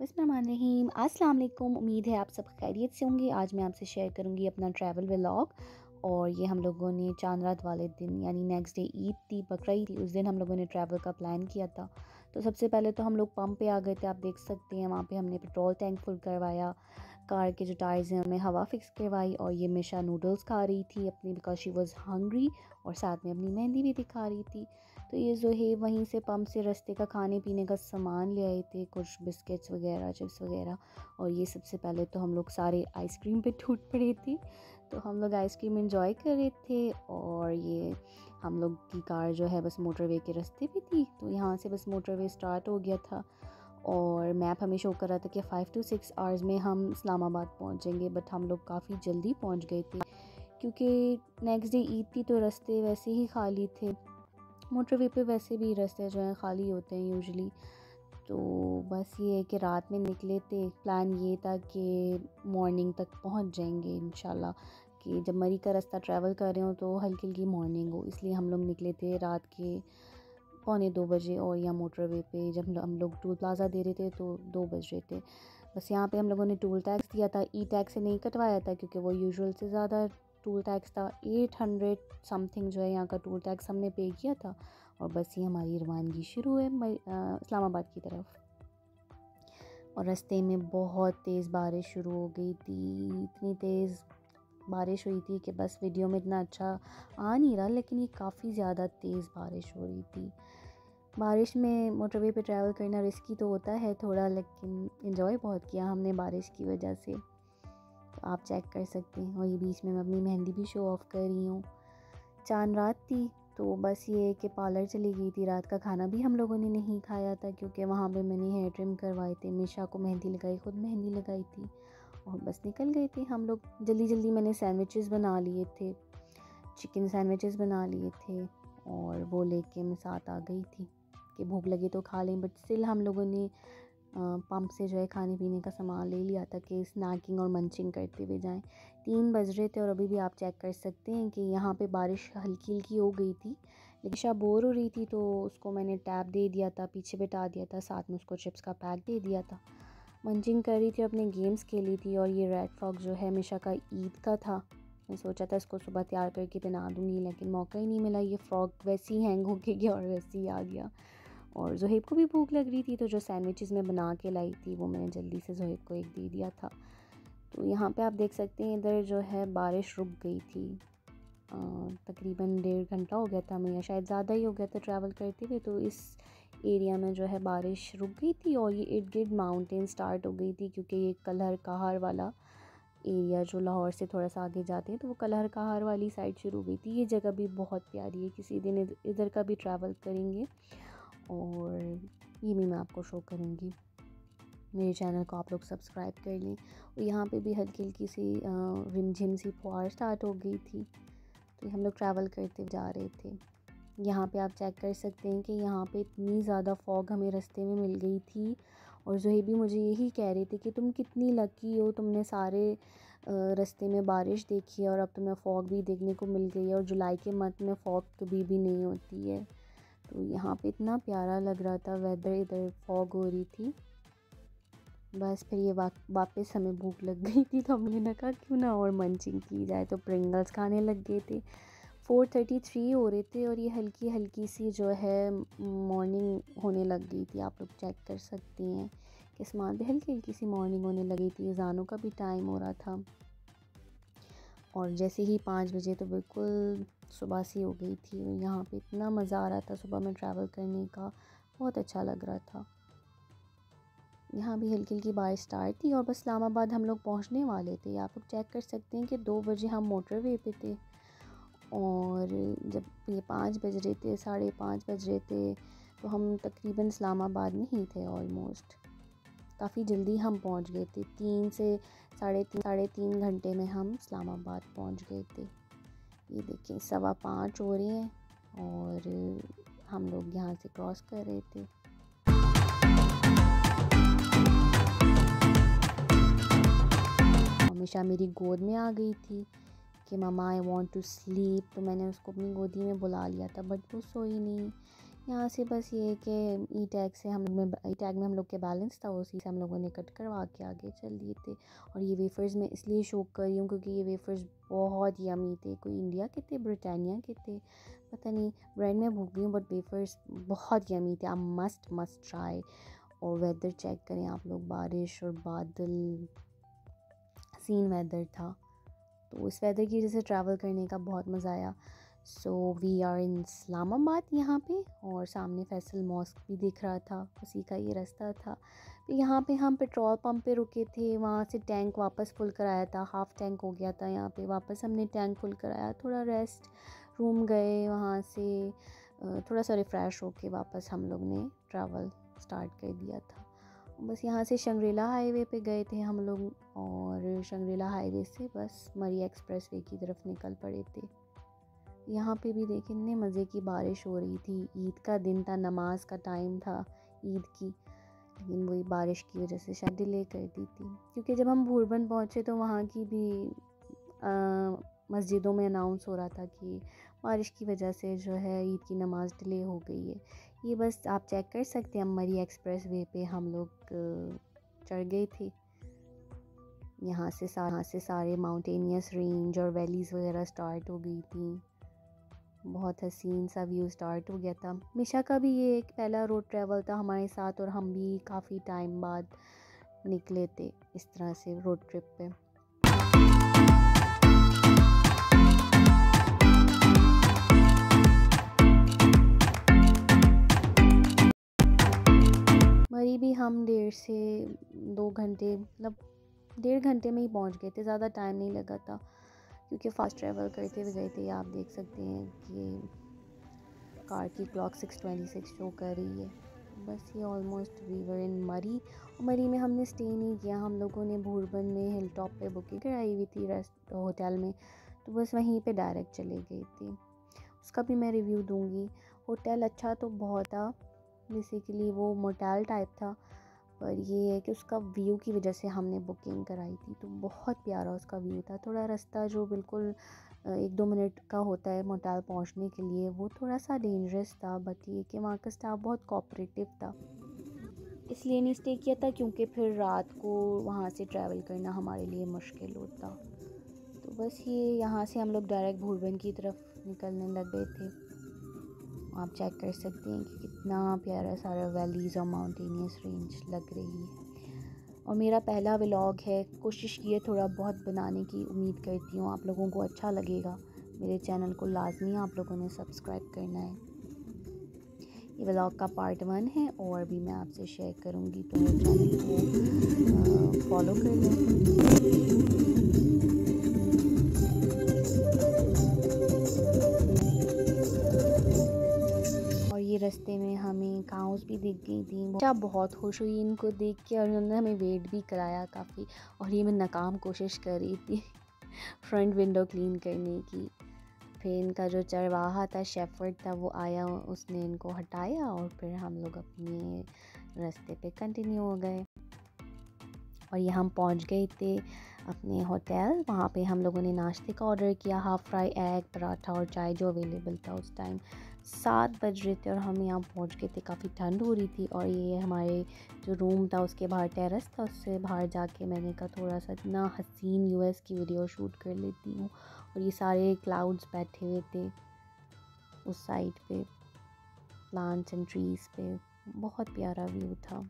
बिस्मिल्लाहिर्रहमानिर्रहीम। अस्सलाम वालेकुम। उम्मीद है आप सब खैरियत से होंगे। आज मैं आपसे शेयर करूंगी अपना ट्रैवल व्लॉग। और ये हम लोगों ने चांद रात वाले दिन यानी नेक्स्ट डे ईद थी, बकरा ईद थी, उस दिन हम लोगों ने ट्रैवल का प्लान किया था। तो सबसे पहले तो हम लोग पंप पे आ गए थे। आप देख सकते हैं वहाँ पे हमने पेट्रोल टैंक फुल करवाया, कार के जो टायर्स हैं हमें हवा फिक्स करवाई। और ये मिशा नूडल्स खा रही थी अपनी, बिकॉज शी वॉज़ हंग्री, और साथ में अपनी मेहंदी भी दिखा रही थी। तो ये जो है वहीं से पंप से रास्ते का खाने पीने का सामान ले आए थे, कुछ बिस्किट्स वगैरह, चिप्स वगैरह। और ये सबसे पहले तो हम लोग सारे आइसक्रीम पे टूट पड़े थे। तो हम लोग आइसक्रीम एंजॉय कर रहे थे। और ये हम लोग की कार जो है बस मोटरवे के रास्ते पे थी, तो यहाँ से बस मोटरवे स्टार्ट हो गया था। और मैप हमें शो कर रहा था कि 5 to 6 आवर्स में हम इस्लामाबाद पहुँचेंगे, बट हम लोग काफ़ी जल्दी पहुँच गए थे क्योंकि नेक्स्ट डे ईद थी, तो रास्ते वैसे ही खाली थे। मोटरवे पे वैसे भी रास्ते जो हैं खाली होते हैं यूजुअली। तो बस ये है कि रात में निकले थे। प्लान ये था कि मॉर्निंग तक पहुंच जाएंगे इंशाल्लाह, कि जब मरी का रास्ता ट्रैवल कर रहे हो तो हल्की हल्की मॉर्निंग हो, इसलिए हम लोग निकले थे रात के 1:45 बजे। और यहाँ मोटरवे पे जब हम लोग टोल प्लाज़ा दे रहे थे तो 2 बज रहे थे। बस यहाँ पे हम लोगों ने टोल टैक्स दिया था, ई टैक्स से नहीं कटवाया था क्योंकि वो यूजुअल से ज़्यादा टोल टैक्स था। 800 समथिंग जो है यहाँ का टोल टैक्स हमने पे किया था। और बस ये हमारी रवानगी शुरू है इस्लामाबाद की तरफ। और रास्ते में बहुत तेज़ बारिश शुरू हो गई थी, इतनी तेज़ बारिश हुई थी कि बस वीडियो में इतना अच्छा आ नहीं रहा, लेकिन ये काफ़ी ज़्यादा तेज़ बारिश हो रही थी। बारिश में मोटरवे पे ट्रैवल करना रिस्की तो होता है थोड़ा, लेकिन एंजॉय बहुत किया हमने बारिश की वजह से। तो आप चेक कर सकते हैं। और ये बीच में मैं अपनी मेहंदी भी शो ऑफ़ कर रही हूँ। चांद रात थी, तो बस ये कि पार्लर चली गई थी। रात का खाना भी हम लोगों ने नहीं खाया था क्योंकि वहाँ पे मैंने हेयर ट्रिम करवाए थे, मिशा को मेहंदी लगाई, ख़ुद मेहंदी लगाई थी। और बस निकल गए थे हम लोग जल्दी जल्दी। मैंने सैंडविचेस बना लिए थे, चिकन सैंडविचेस बना लिए थे, और वो लेके मैं साथ आ गई थी कि भूख लगी तो खा लें। बट स्टिल हम लोगों ने पंप से जो है खाने पीने का सामान ले लिया था कि स्नैकिंग और मंचिंग करते हुए जाएं। 3 बज रहे थे और अभी भी आप चेक कर सकते हैं कि यहाँ पे बारिश हल्की हल्की हो गई थी, लेकिन शाह बोर हो रही थी तो उसको मैंने टैब दे दिया था, पीछे बिठा दिया था, साथ में उसको चिप्स का पैक दे दिया था। मंचिंग कर रही थी, अपने गेम्स खेली थी। और ये रेड फ्रॉक जो है मिशा का ईद का था। मैं सोचा था इसको सुबह तैयार करके पहना दूँगी, लेकिन मौका ही नहीं मिला। ये फ़्रॉक वैसे ही हैंग होके गया और वैसे ही आ गया। और ज़ुहैब को भी भूख लग रही थी, तो जो सैंडविचेस मैं बना के लाई थी वो मैंने जल्दी से ज़ुहैब को एक दे दिया था। तो यहाँ पे आप देख सकते हैं इधर जो है बारिश रुक गई थी। तकरीबन 1.5 घंटा हो गया था हमें, या शायद ज़्यादा ही हो गया था ट्रैवल करते हुए। तो इस एरिया में जो है बारिश रुक गई थी। और ये इर्द गिर्द माउंटेन स्टार्ट हो गई थी क्योंकि ये कलहर कहार वाला एरिया जो लाहौर से थोड़ा सा आगे जाते हैं, तो वो कलहर कहार वाली साइड शुरू हो गई थी। ये जगह भी बहुत प्यारी है, किसी दिन इधर का भी ट्रैवल करेंगे और ये भी मैं आपको शो करूँगी। मेरे चैनल को आप लोग सब्सक्राइब कर लें। और यहाँ पे भी हल्की हल्की सी रिमझिम सी फुहार स्टार्ट हो गई थी। तो हम लोग ट्रैवल करते जा रहे थे। यहाँ पे आप चेक कर सकते हैं कि यहाँ पे इतनी ज़्यादा फॉग हमें रास्ते में मिल गई थी। और ज़ुहैब भी मुझे यही कह रही थी कि तुम कितनी लकी हो, तुमने सारे रास्ते में बारिश देखी है और अब तुम्हें फ़ॉग भी देखने को मिल गई है। और जुलाई के मंथ में फ़ॉग कभी भी नहीं होती है। तो यहाँ पे इतना प्यारा लग रहा था वेदर, इधर फॉग हो रही थी। बस फिर ये वापस हमें भूख लग गई थी, तो हमने कहा क्यों ना और मंचिंग की जाए, तो प्रिंगल्स खाने लग गए थे। 4:33 हो रहे थे और ये हल्की हल्की सी जो है मॉर्निंग होने लग गई थी। आप लोग चेक कर सकते हैं कि आसमान पे हल्की हल्की सी मॉर्निंग होने लगी थी। अज़ानों का भी टाइम हो रहा था। और जैसे ही 5 बजे तो बिल्कुल सुबह सी हो गई थी। और यहाँ पे इतना मज़ा आ रहा था सुबह में ट्रैवल करने का, बहुत अच्छा लग रहा था। यहाँ भी हल्की हल्की बारिश स्टार्ट थी और बस इस्लामाबाद हम लोग पहुँचने वाले थे। आप लोग चेक कर सकते हैं कि 2 बजे हम मोटरवे पे थे। और जब ये 5 बज रहे थे, 5:30 बज रहे थे, तो हम तकरीबन इस्लामाबाद में ही थे ऑलमोस्ट। काफ़ी जल्दी हम पहुंच गए थे, 3 से साढ़े तीन घंटे में हम इस्लामाबाद पहुंच गए थे। ये देखिए 5:15 हो रहे हैं और हम लोग यहाँ से क्रॉस कर रहे थे। हमेशा मेरी गोद में आ गई थी कि मम्मा आई वांट टू स्लीप, तो मैंने उसको अपनी गोदी में बुला लिया था, बट वो सोई नहीं। यहाँ से बस ये है कि ई टैग से हम में ई टैग में हम लोग के बैलेंस था, उसी से हम लोगों ने कट करवा के आगे चल दिए थे। और ये वेफ़र्स मैं इसलिए शो कर रही हूँ क्योंकि ये वेफ़र्स बहुत यमी थे। कोई इंडिया के थे, ब्रिटानिया के थे, पता नहीं, ब्रांड में भूल गई हूँ, बट वेफ़र्स बहुत यमी थे। आप मस्ट ट्राई। और वेदर चेक करें आप लोग, बारिश और बादल, सीन वेदर था। तो इस वेदर की वजह से ट्रैवल करने का बहुत मज़ा आया। So we are in Islamabad यहाँ पे, और सामने फैसल मॉस्क भी दिख रहा था, उसी का ये रास्ता था। तो यहाँ पे हम पेट्रोल पंप पे रुके थे, वहाँ से टैंक वापस फुल कराया था, हाफ़ टैंक हो गया था यहाँ पे, वापस हमने टैंक फुल कराया, थोड़ा रेस्ट रूम गए, वहाँ से थोड़ा सा रिफ़्रेश होके वापस हम लोग ने ट्रैवल स्टार्ट कर दिया था। बस यहाँ से शंग्रीला हाईवे पे गए थे हम लोग, और शंग्रीला हाईवे से बस मरी एक्सप्रेस वे की तरफ निकल पड़े थे। यहाँ पे भी देखें इतने मज़े की बारिश हो रही थी, ईद का दिन था, नमाज का टाइम था ईद की, लेकिन वही बारिश की वजह से शायद डिले कर दी थी। क्योंकि जब हम भूरबन पहुँचे तो वहाँ की भी मस्जिदों में अनाउंस हो रहा था कि बारिश की वजह से जो है ईद की नमाज़ डिले हो गई है। ये बस आप चेक कर सकते हैं, मरी एक्सप्रेस वे पे हम लोग चढ़ गए थे। यहाँ से सारे माउंटेनियस रेंज और वैलीज़ वगैरह स्टार्ट हो गई थी। बहुत हसीन सा व्यू स्टार्ट हो गया था। मिशा का भी ये एक पहला रोड ट्रैवल था हमारे साथ, और हम भी काफ़ी टाइम बाद निकले थे इस तरह से रोड ट्रिप पे। मरी भी हम 1.5 से 2 घंटे, मतलब 1.5 घंटे में ही पहुंच गए थे, ज़्यादा टाइम नहीं लगा था क्योंकि फ़ास्ट ट्रैवल करते हुए गए थे। आप देख सकते हैं कि कार की क्लॉक 6:26 शो कर रही है। बस ये ऑलमोस्ट वी वर इन मरी। और मरी में हमने स्टे नहीं किया, हम लोगों ने भूरबन में हिल टॉप पे बुकिंग कराई हुई थी रेस्ट होटल में, तो बस वहीं पे डायरेक्ट चले गए थे। उसका भी मैं रिव्यू दूंगी। होटल अच्छा तो बहुत था, बेसिकली वो मोटेल टाइप था, पर ये है कि उसका व्यू की वजह से हमने बुकिंग कराई थी, तो बहुत प्यारा उसका व्यू था। थोड़ा रास्ता जो बिल्कुल 1-2 मिनट का होता है मोटेल पहुंचने के लिए, वो थोड़ा सा डेंजरस था, बट ये कि वहाँ का स्टाफ बहुत कोऑपरेटिव था, इसलिए नहीं स्टे किया था क्योंकि फिर रात को वहाँ से ट्रैवल करना हमारे लिए मुश्किल होता। तो बस ये यहाँ से हम लोग डायरेक्ट भूरबन की तरफ निकलने लग गए थे। आप चेक कर सकते हैं कि कितना प्यारा सारा वैलीज़ और माउंटेनियस रेंज लग रही है। और मेरा पहला व्लॉग है, कोशिश की है थोड़ा बहुत बनाने की, उम्मीद करती हूँ आप लोगों को अच्छा लगेगा। मेरे चैनल को लाजमी आप लोगों ने सब्सक्राइब करना है। ये व्लॉग का पार्ट 1 है, और भी मैं आपसे शेयर करूँगी, तो मेरे चैनल को फॉलो कर लें। ये रास्ते में हमें काउस भी दिख गई थी, बच्चा बहुत खुश हुई इनको देख के, और उन्होंने हमें वेट भी कराया काफ़ी। और ये मैं नाकाम कोशिश कर रही थी फ्रंट विंडो क्लीन करने की। फिर इनका जो चरवाहा था, शेफर्ड था, वो आया, उसने इनको हटाया, और फिर हम लोग अपने रास्ते पे कंटिन्यू हो गए। और ये हम पहुंच गए थे अपने होटल। वहाँ पे हम लोगों ने नाश्ते का ऑर्डर किया, हाफ़ फ्राई एग, पराठा और चाय जो अवेलेबल था उस टाइम। 7 बज रहे थे और हम यहाँ पहुँच गए थे, काफ़ी ठंड हो रही थी। और ये हमारे जो रूम था उसके बाहर टेरेस था, उससे बाहर जाके मैंने कहा थोड़ा सा इतना हसीन यूएस की वीडियो शूट कर लेती हूँ। और ये सारे क्लाउड्स बैठे हुए थे उस साइड पे, प्लांट्स एंड ट्रीज़ पे, बहुत प्यारा व्यू था।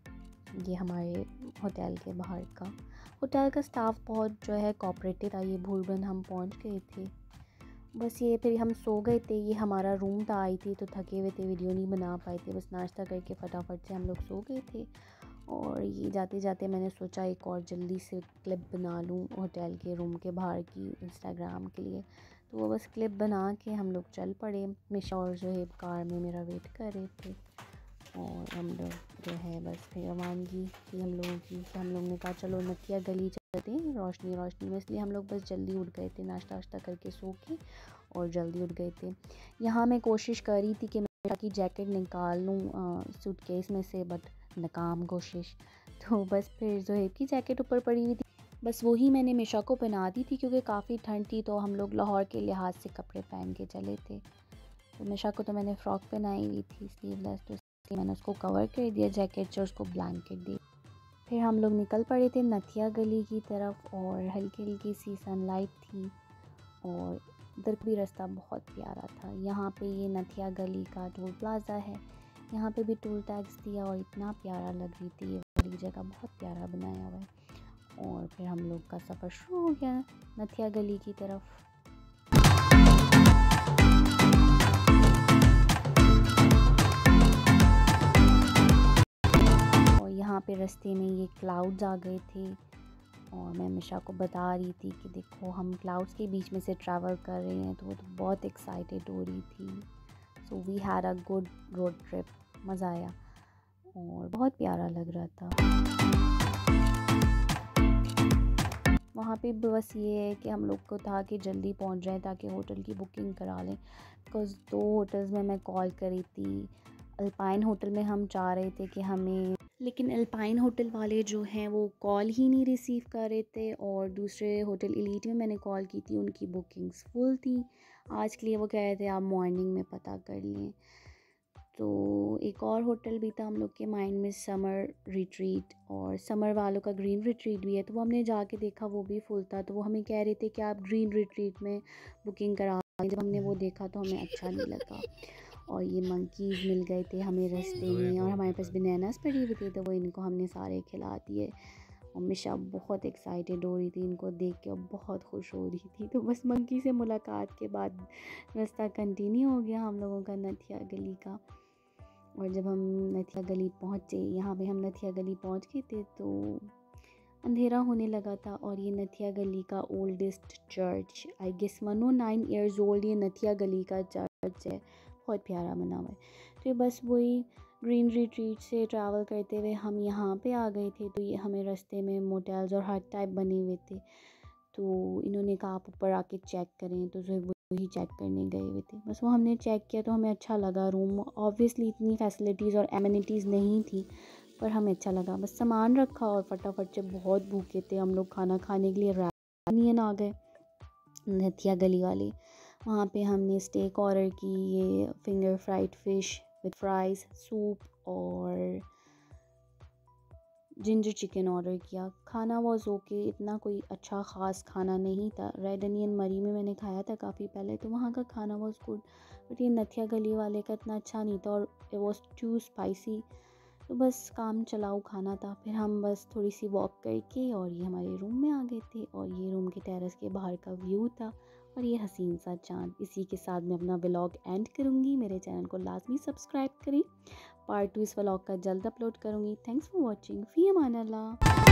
ये हमारे होटल के बाहर का। होटल का स्टाफ बहुत जो है कोऑपरेटिव था। ये भूरबन हम पहुंच गए थे, बस ये फिर हम सो गए थे। ये हमारा रूम था, आई थी तो थके हुए थे, वीडियो नहीं बना पाए थे, बस नाश्ता करके फटाफट से हम लोग सो गए थे। और ये जाते जाते मैंने सोचा एक और जल्दी से क्लिप बना लूँ होटल के रूम के बाहर की, इंस्टाग्राम के लिए। तो वो बस क्लिप बना के हम लोग चल पड़े। मिशा और जो है कार में मेरा वेट कर रहे थे, और हम लोग जो है बस फिर रवानगी थी हम लोगों की। कि हम लोग ने कहा चलो नकिया गली चलते हैं, रोशनी रोशनी में, इसलिए हम लोग बस जल्दी उठ गए थे, नाश्ता वाश्ता करके सो के, और जल्दी उठ गए थे। यहाँ मैं कोशिश कर रही थी कि मैं की जैकेट निकाल लूँ सूटकेस में से, बट नाकाम कोशिश। तो बस फिर ज़ोहेब की जैकेट ऊपर पड़ी हुई थी, बस वही मैंने मिशा को पहना दी थी क्योंकि काफ़ी ठंड थी, तो हम लोग लाहौर के लिहाज से कपड़े पहन के चले थे। तो मिशा को तो मैंने फ़्रॉक पहनाई हुई थी स्लीवलेस, तो इसलिए मैंने उसको कवर कर दिया जैकेट से, उसको ब्लैंकेट दी। फिर हम लोग निकल पड़े थे नथिया गली की तरफ और हल्की हल्की सी सनलाइट थी और इधर भी रास्ता बहुत प्यारा था। यहाँ पे ये नथिया गली का टोल प्लाज़ा है, यहाँ पे भी टोल टैक्स दिया और इतना प्यारा लग रही थी ये वाली जगह, बहुत प्यारा बनाया हुआ है। और फिर हम लोग का सफ़र शुरू हो गया नथिया गली की तरफ। और यहाँ पे रास्ते में ये क्लाउड्स आ गए थे और मैं मिशा को बता रही थी कि देखो हम क्लाउड्स के बीच में से ट्रैवल कर रहे हैं, तो वो तो बहुत एक्साइटेड हो रही थी। So we had a good road trip, मज़ा आया और बहुत प्यारा लग रहा था। वहाँ पे बस ये है कि हम लोग को था कि जल्दी पहुँच जाएं ताकि होटल की बुकिंग करा लें, बिकॉज़ 2 होटल्स में मैं कॉल करी थी। अल्पाइन होटल में हम चाह रहे थे कि हमें, लेकिन अल्पाइन होटल वाले जो हैं वो कॉल ही नहीं रिसीव कर रहे थे, और दूसरे होटल एलीट में मैंने कॉल की थी, उनकी बुकिंग्स फुल थी आज के लिए। वो कह रहे थे आप मॉर्निंग में पता कर लें। तो एक और होटल भी था हम लोग के माइंड में, समर रिट्रीट, और समर वालों का ग्रीन रिट्रीट भी है, तो वो हमने जाके देखा वो भी फुल था। तो वो हमें कह रहे थे कि आप ग्रीन रिट्रीट में बुकिंग करा दें। जब हमने वो देखा तो हमें अच्छा नहीं लगा। और ये मंकीज़ मिल गए थे हमें रास्ते में और हमारे पास बनानास पड़ी हुई थी, तो वो इनको हमने सारे खिला दिए। और मिशा बहुत एक्साइटेड हो रही थी इनको देख के और बहुत खुश हो रही थी। तो बस मंकी से मुलाकात के बाद रास्ता कंटिन्यू हो गया हम लोगों का नथिया गली का। और जब हम नथिया गली पहुँचे, यहाँ पे हम नथिया गली पहुँच गए थे, तो अंधेरा होने लगा था। और ये नथिया गली का oldest church, I guess 109 years old ये नथिया गली का चर्च है, बहुत प्यारा बना हुआ है। तो बस वही ग्रीन रिट्रीट से ट्रैवल करते हुए हम यहाँ पे आ गए थे। तो ये हमें रास्ते में मोटेल्स और हट टाइप बने हुए थे, तो इन्होंने कहा आप ऊपर आके चेक करें, तो जो वही चेक करने गए हुए थे। बस वो हमने चेक किया तो हमें अच्छा लगा रूम। ऑब्वियसली इतनी फैसिलिटीज़ और एमिनिटीज़ नहीं थी, पर हमें अच्छा लगा। बस सामान रखा और फटाफट से, बहुत भूखे थे हम लोग, खाना खाने के लिए रानियन आ गए नथिया गली वाले। वहाँ पे हमने स्टेक ऑर्डर की, ये finger fried fish with fries, soup और जिंजर चिकन ऑर्डर किया। खाना वॉज ओके, इतना कोई अच्छा ख़ास खाना नहीं था। रेड अनियन मरी में मैंने खाया था काफ़ी पहले, तो वहाँ का खाना वॉज गुड, बट ये नथिया गली वाले का इतना अच्छा नहीं था और इट वॉज टू स्पाइसी। तो बस काम चलाऊ खाना था। फिर हम बस थोड़ी सी वॉक करके और ये हमारे रूम में आ गए थे, और ये रूम के टेरेस के बाहर का व्यू था और ये हसीन सा चाँद। इसी के साथ मैं अपना व्लॉग एंड करूँगी। मेरे चैनल को लाजमी सब्सक्राइब करें। पार्ट 2 इस व्लॉग का जल्द अपलोड करूँगी। Thanks for watching. Fee Aman Allah.